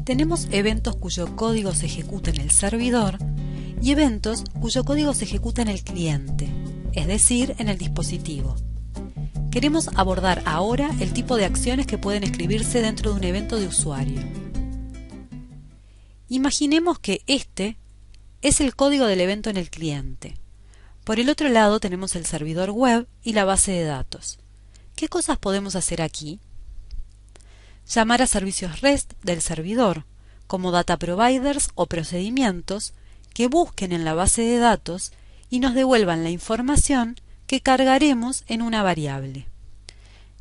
Tenemos eventos cuyo código se ejecuta en el servidor y eventos cuyo código se ejecuta en el cliente, es decir, en el dispositivo. Queremos abordar ahora el tipo de acciones que pueden escribirse dentro de un evento de usuario. Imaginemos que este es el código del evento en el cliente. Por el otro lado tenemos el servidor web y la base de datos. ¿Qué cosas podemos hacer aquí? Llamar a servicios REST del servidor, como data providers o procedimientos, que busquen en la base de datos y nos devuelvan la información que cargaremos en una variable.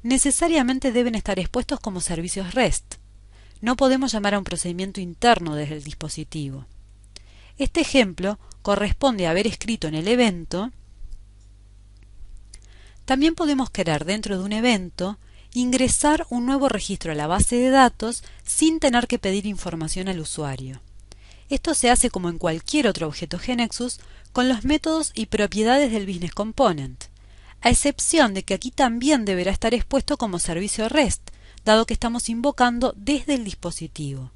Necesariamente deben estar expuestos como servicios REST. No podemos llamar a un procedimiento interno desde el dispositivo. Este ejemplo corresponde a haber escrito en el evento. También podemos querer dentro de un evento ingresar un nuevo registro a la base de datos sin tener que pedir información al usuario. Esto se hace como en cualquier otro objeto GNexus con los métodos y propiedades del Business Component, a excepción de que aquí también deberá estar expuesto como servicio REST, dado que estamos invocando desde el dispositivo.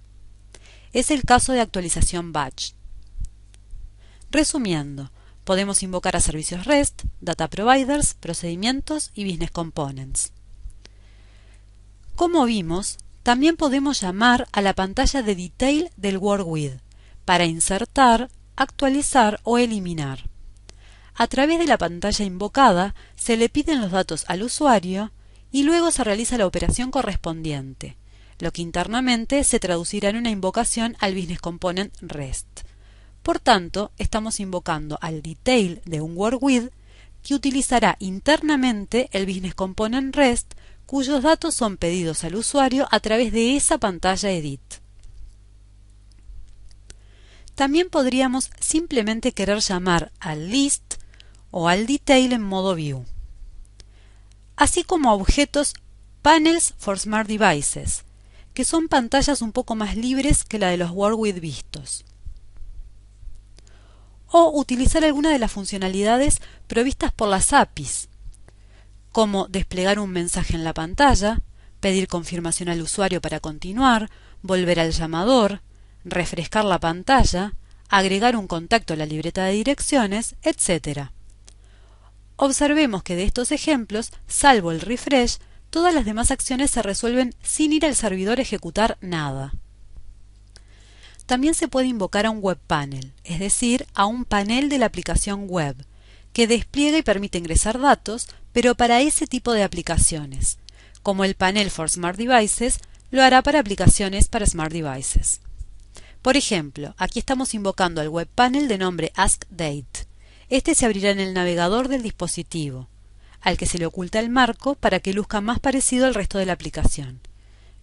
Es el caso de actualización batch. Resumiendo, podemos invocar a servicios REST, data providers, procedimientos y business components. Como vimos, también podemos llamar a la pantalla de detail del WorkWith para insertar, actualizar o eliminar. A través de la pantalla invocada se le piden los datos al usuario y luego se realiza la operación correspondiente, lo que internamente se traducirá en una invocación al Business Component REST. Por tanto, estamos invocando al detail de un WorkWith que utilizará internamente el Business Component REST cuyos datos son pedidos al usuario a través de esa pantalla edit. También podríamos simplemente querer llamar al list o al detail en modo view, así como a objetos panels for smart devices, que son pantallas un poco más libres que la de los WorkWith vistos. O utilizar alguna de las funcionalidades provistas por las APIs, como desplegar un mensaje en la pantalla, pedir confirmación al usuario para continuar, volver al llamador, refrescar la pantalla, agregar un contacto a la libreta de direcciones, etc. Observemos que de estos ejemplos, salvo el refresh, todas las demás acciones se resuelven sin ir al servidor a ejecutar nada. También se puede invocar a un web panel, es decir, a un panel de la aplicación web, que despliega y permite ingresar datos, pero para ese tipo de aplicaciones, como el panel for Smart Devices lo hará para aplicaciones para Smart Devices. Por ejemplo, aquí estamos invocando al web panel de nombre AskDate. Este se abrirá en el navegador del dispositivo, al que se le oculta el marco para que luzca más parecido al resto de la aplicación.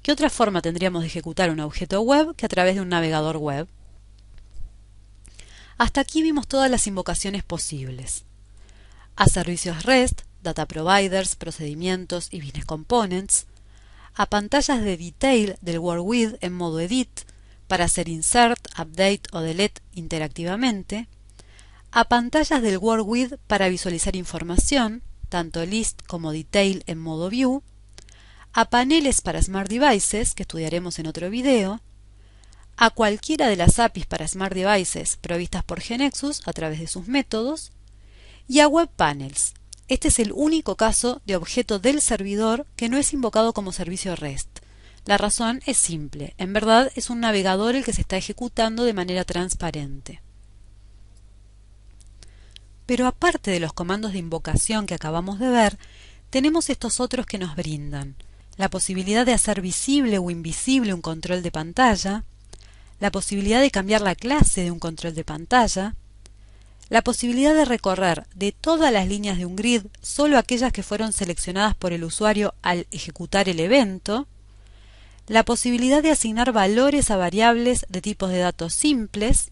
¿Qué otra forma tendríamos de ejecutar un objeto web que a través de un navegador web? Hasta aquí vimos todas las invocaciones posibles. A servicios REST, data providers, procedimientos y business components, a pantallas de detail del WorkWith en modo edit para hacer insert, update o delete interactivamente, a pantallas del WorkWith para visualizar información, tanto list como detail en modo view, a paneles para Smart Devices, que estudiaremos en otro video, a cualquiera de las APIs para Smart Devices provistas por GNexus a través de sus métodos, y a Web Panels. Este es el único caso de objeto del servidor que no es invocado como servicio REST. La razón es simple, en verdad es un navegador el que se está ejecutando de manera transparente. Pero aparte de los comandos de invocación que acabamos de ver, tenemos estos otros que nos brindan la posibilidad de hacer visible o invisible un control de pantalla, la posibilidad de cambiar la clase de un control de pantalla, la posibilidad de recorrer de todas las líneas de un grid solo aquellas que fueron seleccionadas por el usuario al ejecutar el evento, la posibilidad de asignar valores a variables de tipos de datos simples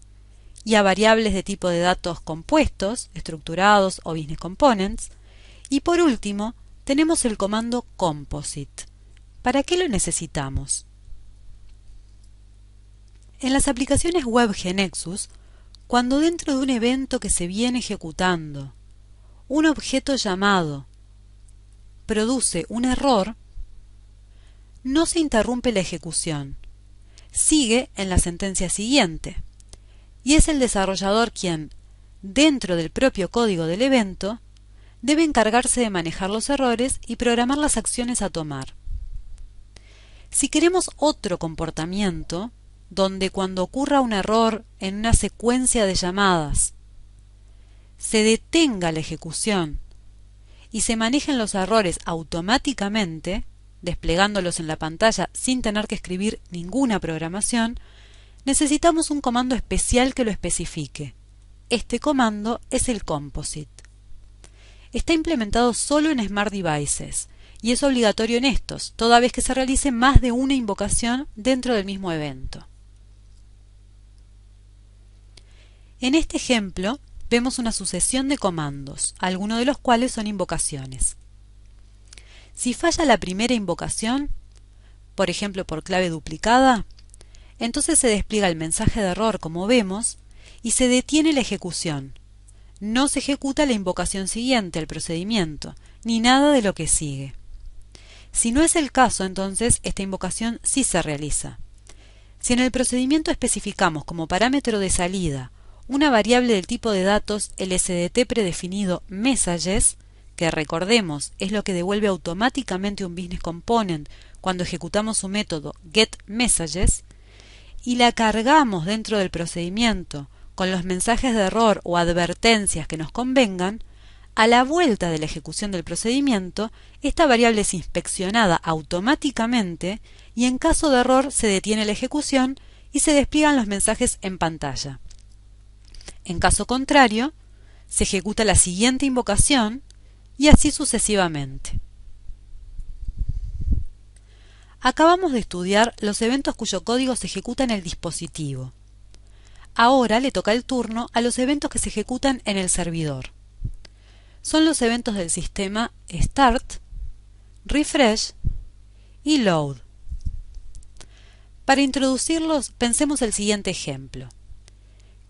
y a variables de tipo de datos compuestos, estructurados o business components, y por último tenemos el comando composite. ¿Para qué lo necesitamos? En las aplicaciones web GNexus, cuando dentro de un evento que se viene ejecutando, un objeto llamado produce un error, no se interrumpe la ejecución, sigue en la sentencia siguiente, y es el desarrollador quien, dentro del propio código del evento, debe encargarse de manejar los errores y programar las acciones a tomar. Si queremos otro comportamiento, donde cuando ocurra un error en una secuencia de llamadas, se detenga la ejecución y se manejen los errores automáticamente, desplegándolos en la pantalla sin tener que escribir ninguna programación, necesitamos un comando especial que lo especifique. Este comando es el composite. Está implementado solo en Smart Devices y es obligatorio en estos, toda vez que se realice más de una invocación dentro del mismo evento. En este ejemplo vemos una sucesión de comandos, algunos de los cuales son invocaciones. Si falla la primera invocación, por ejemplo por clave duplicada, entonces se despliega el mensaje de error como vemos y se detiene la ejecución. No se ejecuta la invocación siguiente al procedimiento, ni nada de lo que sigue. Si no es el caso, entonces esta invocación sí se realiza. Si en el procedimiento especificamos como parámetro de salida una variable del tipo de datos LSDT predefinido messages, que recordemos es lo que devuelve automáticamente un business component cuando ejecutamos su método getMessages, y la cargamos dentro del procedimiento con los mensajes de error o advertencias que nos convengan, a la vuelta de la ejecución del procedimiento, esta variable es inspeccionada automáticamente y en caso de error se detiene la ejecución y se despliegan los mensajes en pantalla. En caso contrario, se ejecuta la siguiente invocación y así sucesivamente. Acabamos de estudiar los eventos cuyo código se ejecuta en el dispositivo. Ahora le toca el turno a los eventos que se ejecutan en el servidor. Son los eventos del sistema Start, Refresh y Load. Para introducirlos, pensemos el siguiente ejemplo.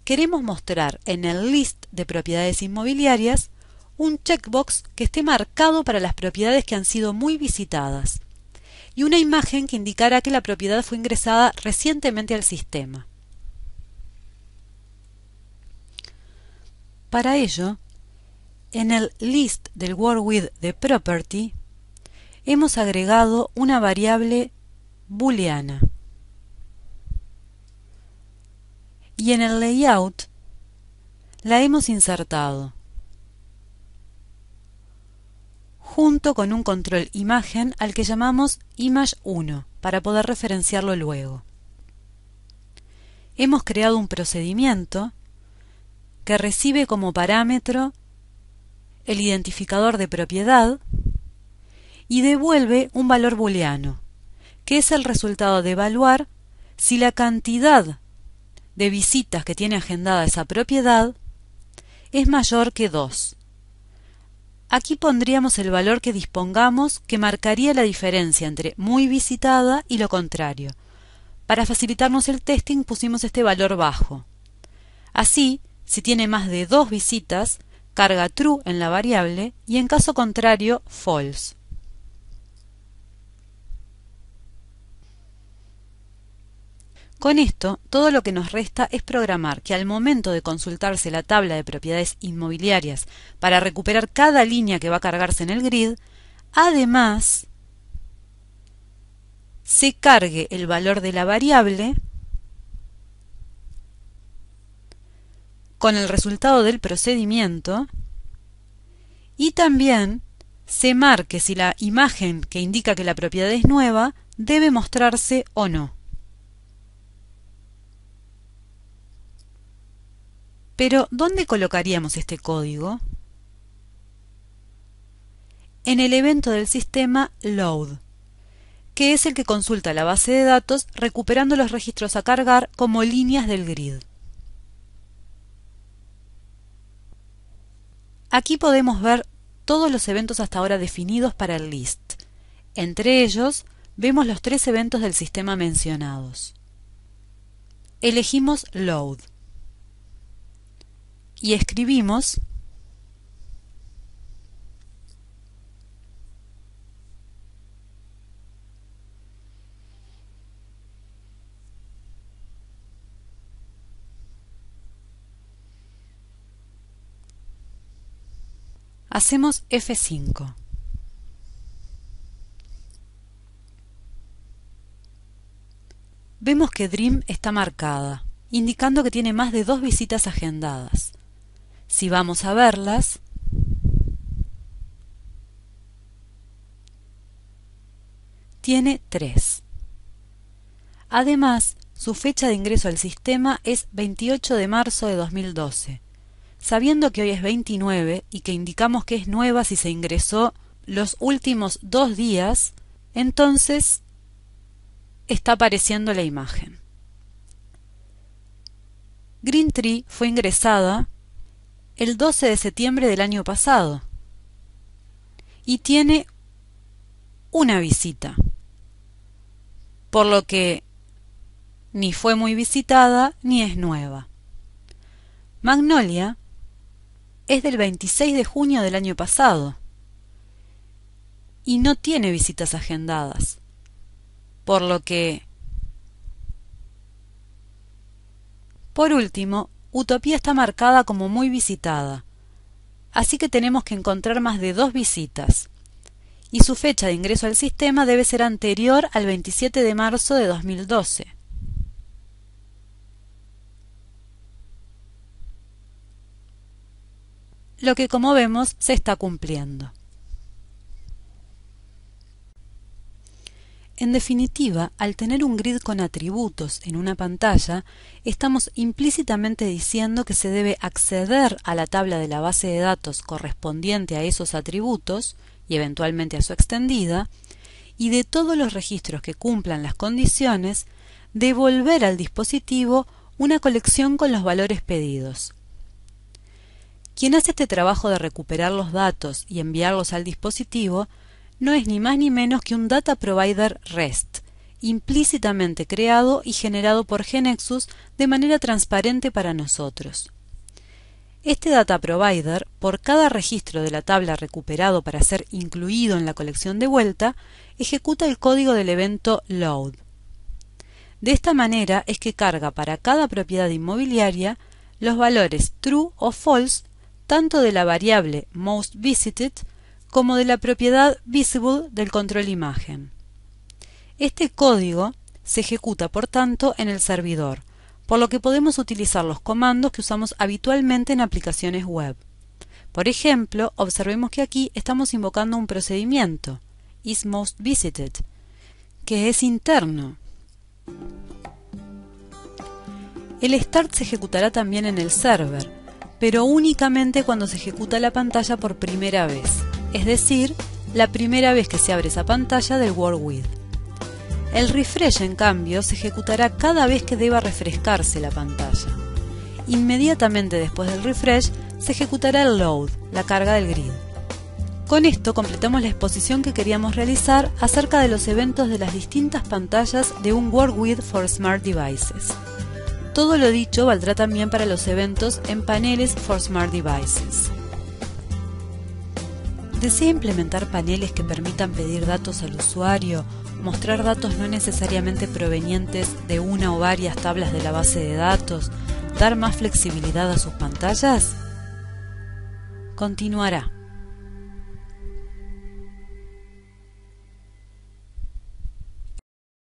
Queremos mostrar en el list de propiedades inmobiliarias un checkbox que esté marcado para las propiedades que han sido muy visitadas y una imagen que indicara que la propiedad fue ingresada recientemente al sistema. Para ello, en el list del word with de property hemos agregado una variable booleana. Y en el layout la hemos insertado junto con un control imagen al que llamamos image1 para poder referenciarlo luego. Hemos creado un procedimiento que recibe como parámetro el identificador de propiedad y devuelve un valor booleano, que es el resultado de evaluar si la cantidad de visitas que tiene agendada esa propiedad es mayor que 2. Aquí pondríamos el valor que dispongamos que marcaría la diferencia entre muy visitada y lo contrario. Para facilitarnos el testing pusimos este valor bajo. Así, si tiene más de 2 visitas, carga true en la variable y en caso contrario, false. Con esto, todo lo que nos resta es programar que al momento de consultarse la tabla de propiedades inmobiliarias para recuperar cada línea que va a cargarse en el grid, además se cargue el valor de la variable con el resultado del procedimiento y también se marque si la imagen que indica que la propiedad es nueva debe mostrarse o no. Pero, ¿dónde colocaríamos este código? En el evento del sistema load, que es el que consulta la base de datos recuperando los registros a cargar como líneas del grid. Aquí podemos ver todos los eventos hasta ahora definidos para el list. Entre ellos, vemos los 3 eventos del sistema mencionados. Elegimos load y escribimos Hacemos F5. Vemos que Dream está marcada, indicando que tiene más de 2 visitas agendadas. Si vamos a verlas, tiene 3. Además, su fecha de ingreso al sistema es 28 de marzo de 2012. Sabiendo que hoy es 29 y que indicamos que es nueva si se ingresó los últimos 2 días, entonces está apareciendo la imagen. Green Tree fue ingresada el 12 de septiembre del año pasado y tiene una visita, por lo que ni fue muy visitada ni es nueva. Magnolia es del 26 de junio del año pasado y no tiene visitas agendadas, por lo que, por último, Utopía está marcada como muy visitada, así que tenemos que encontrar más de 2 visitas, y su fecha de ingreso al sistema debe ser anterior al 27 de marzo de 2012. Lo que, como vemos, se está cumpliendo. En definitiva, al tener un grid con atributos en una pantalla, estamos implícitamente diciendo que se debe acceder a la tabla de la base de datos correspondiente a esos atributos y eventualmente a su extendida, y de todos los registros que cumplan las condiciones, devolver al dispositivo una colección con los valores pedidos. Quien hace este trabajo de recuperar los datos y enviarlos al dispositivo no es ni más ni menos que un Data Provider REST, implícitamente creado y generado por GeneXus de manera transparente para nosotros. Este Data Provider, por cada registro de la tabla recuperado para ser incluido en la colección de vuelta, ejecuta el código del evento load. De esta manera es que carga para cada propiedad inmobiliaria los valores true o false tanto de la variable MostVisited como de la propiedad visible del control imagen. Este código se ejecuta, por tanto, en el servidor, por lo que podemos utilizar los comandos que usamos habitualmente en aplicaciones web. Por ejemplo, observemos que aquí estamos invocando un procedimiento, isMostVisited, que es interno. El start se ejecutará también en el server, pero únicamente cuando se ejecuta la pantalla por primera vez, es decir, la primera vez que se abre esa pantalla del WorldWidth. El refresh, en cambio, se ejecutará cada vez que deba refrescarse la pantalla. Inmediatamente después del refresh, se ejecutará el load, la carga del grid. Con esto completamos la exposición que queríamos realizar acerca de los eventos de las distintas pantallas de un WorldWidth for Smart Devices. Todo lo dicho valdrá también para los eventos en paneles for Smart Devices. ¿Desea implementar paneles que permitan pedir datos al usuario, mostrar datos no necesariamente provenientes de una o varias tablas de la base de datos, dar más flexibilidad a sus pantallas? Continuará.